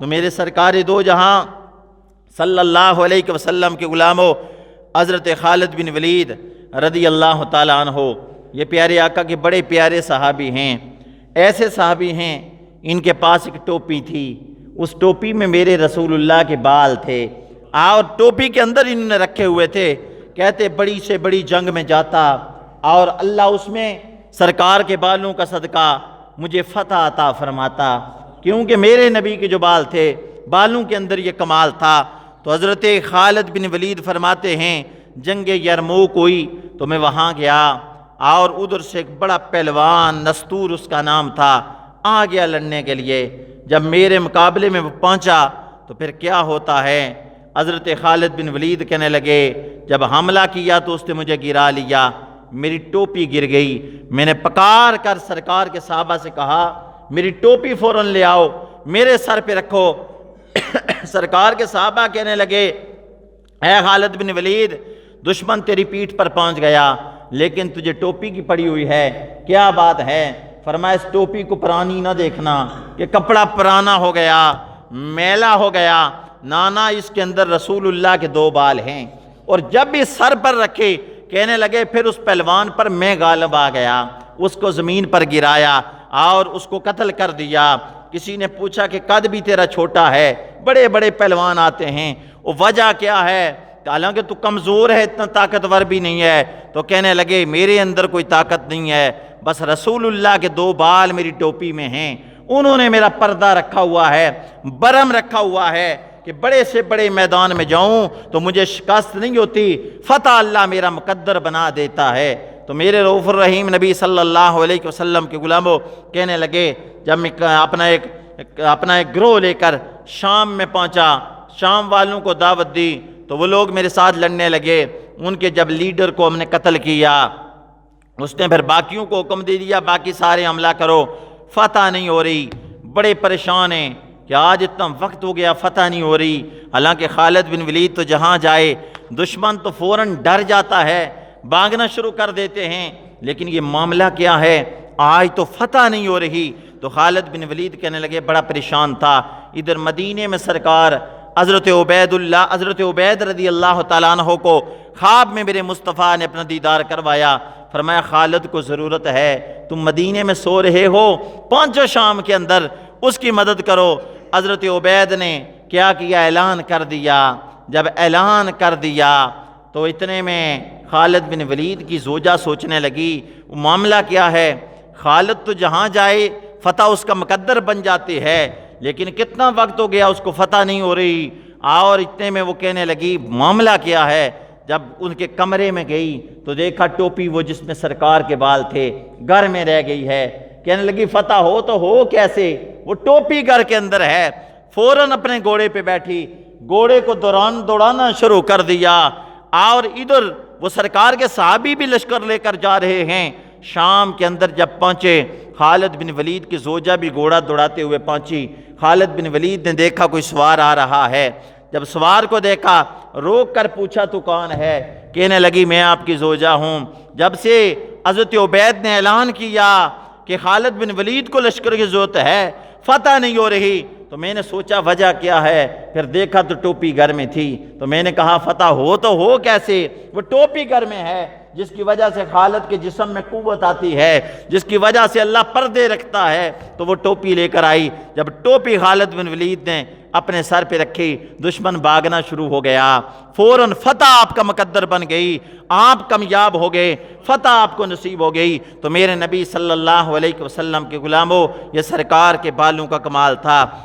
تو میرے سرکار دو جہاں صلی اللہ علیہ وسلم کے غلاموں حضرت خالد بن ولید رضی اللہ تعالیٰ عنہ، یہ پیارے آقا کے بڑے پیارے صحابی ہیں، ایسے صحابی ہیں ان کے پاس ایک ٹوپی تھی، اس ٹوپی میں میرے رسول اللہ کے بال تھے، اور ٹوپی کے اندر انہوں نے رکھے ہوئے تھے، کہتے بڑی سے بڑی جنگ میں جاتا اور اللہ اس میں سرکار کے بالوں کا صدقہ مجھے فتح عطا فرماتا، کیونکہ میرے نبی کے جو بال تھے بالوں کے اندر یہ کمال تھا۔ تو حضرت خالد بن ولید فرماتے ہیں جنگ یرموک ہوئی تو میں وہاں گیا، اور ادھر سے ایک بڑا پہلوان نستور اس کا نام تھا آ گیا لڑنے کے لیے۔ جب میرے مقابلے میں وہ پہنچا تو پھر کیا ہوتا ہے، حضرت خالد بن ولید کہنے لگے جب حملہ کیا تو اس نے مجھے گرا لیا، میری ٹوپی گر گئی، میں نے پکار کر سرکار کے صحابہ سے کہا میری ٹوپی فوراً لے آؤ، میرے سر پہ رکھو۔ سرکار کے صحابہ کہنے لگے اے خالد بن ولید، دشمن تیری پیٹھ پر پہنچ گیا لیکن تجھے ٹوپی کی پڑی ہوئی ہے، کیا بات ہے؟ فرمایا اس ٹوپی کو پرانی نہ دیکھنا کہ کپڑا پرانا ہو گیا، میلا ہو گیا، نانا اس کے اندر رسول اللہ کے دو بال ہیں۔ اور جب بھی سر پر رکھے کہنے لگے پھر اس پہلوان پر میں غالب آ گیا، اس کو زمین پر گرایا اور اس کو قتل کر دیا۔ کسی نے پوچھا کہ قد بھی تیرا چھوٹا ہے، بڑے بڑے پہلوان آتے ہیں، وہ وجہ کیا ہے؟ حالانکہ تو کمزور ہے، اتنا طاقتور بھی نہیں ہے۔ تو کہنے لگے میرے اندر کوئی طاقت نہیں ہے، بس رسول اللہ کے دو بال میری ٹوپی میں ہیں، انہوں نے میرا پردہ رکھا ہوا ہے، برم رکھا ہوا ہے کہ بڑے سے بڑے میدان میں جاؤں تو مجھے شکست نہیں ہوتی، فتح اللہ میرا مقدر بنا دیتا ہے۔ تو میرے رؤوف الرحیم نبی صلی اللہ علیہ وسلم کے غلاموں کہنے لگے جب میں اپنا ایک گروہ لے کر شام میں پہنچا، شام والوں کو دعوت دی تو وہ لوگ میرے ساتھ لڑنے لگے، ان کے جب لیڈر کو ہم نے قتل کیا، اس نے پھر باقیوں کو حکم دے دیا باقی سارے حملہ کرو، فتح نہیں ہو رہی، بڑے پریشان ہیں کہ آج اتنا وقت ہو گیا فتح نہیں ہو رہی۔ حالانکہ خالد بن ولید تو جہاں جائے دشمن تو فوراً ڈر جاتا ہے، بھاگنا شروع کر دیتے ہیں، لیکن یہ معاملہ کیا ہے آج تو فتح نہیں ہو رہی۔ تو خالد بن ولید کہنے لگے بڑا پریشان تھا۔ ادھر مدینے میں سرکار حضرت عبید رضی اللہ تعالیٰ عنہ کو خواب میں میرے مصطفیٰ نے اپنا دیدار کروایا، فرمایا خالد کو ضرورت ہے، تم مدینے میں سو رہے ہو، پہنچو شام کے اندر اس کی مدد کرو۔ حضرت عبید نے کیا کیا، اعلان کر دیا۔ جب اعلان کر دیا تو اتنے میں خالد بن ولید کی زوجہ سوچنے لگی وہ معاملہ کیا ہے، خالد تو جہاں جائے فتح اس کا مقدر بن جاتی ہے، لیکن کتنا وقت ہو گیا اس کو فتح نہیں ہو رہی۔ اور اتنے میں وہ کہنے لگی معاملہ کیا ہے۔ جب ان کے کمرے میں گئی تو دیکھا ٹوپی وہ جس میں سرکار کے بال تھے گھر میں رہ گئی ہے، کہنے لگی فتح ہو تو ہو کیسے، وہ ٹوپی گھر کے اندر ہے۔ فوراً اپنے گھوڑے پہ بیٹھی، گھوڑے کو دوڑانا شروع کر دیا، اور ادھر وہ سرکار کے صحابی بھی لشکر لے کر جا رہے ہیں۔ شام کے اندر جب پہنچے خالد بن ولید کی زوجہ بھی گھوڑا دوڑاتے ہوئے پہنچی۔ خالد بن ولید نے دیکھا کوئی سوار آ رہا ہے، جب سوار کو دیکھا روک کر پوچھا تو کون ہے، کہنے لگی میں آپ کی زوجہ ہوں، جب سے حضرت عبید نے اعلان کیا کہ خالد بن ولید کو لشکر کی ضرورت ہے، فتح نہیں ہو رہی، تو میں نے سوچا وجہ کیا ہے، پھر دیکھا تو ٹوپی گھر میں تھی، تو میں نے کہا فتح ہو تو ہو کیسے، وہ ٹوپی گھر میں ہے جس کی وجہ سے خالد کے جسم میں قوت آتی ہے، جس کی وجہ سے اللہ پردے رکھتا ہے، تو وہ ٹوپی لے کر آئی۔ جب ٹوپی خالد بن ولید نے اپنے سر پہ رکھی، دشمن بھاگنا شروع ہو گیا، فوراً فتح آپ کا مقدر بن گئی، آپ کامیاب ہو گئے، فتح آپ کو نصیب ہو گئی۔ تو میرے نبی صلی اللہ علیہ وسلم کے غلاموں یہ سرکار کے بالوں کا کمال تھا۔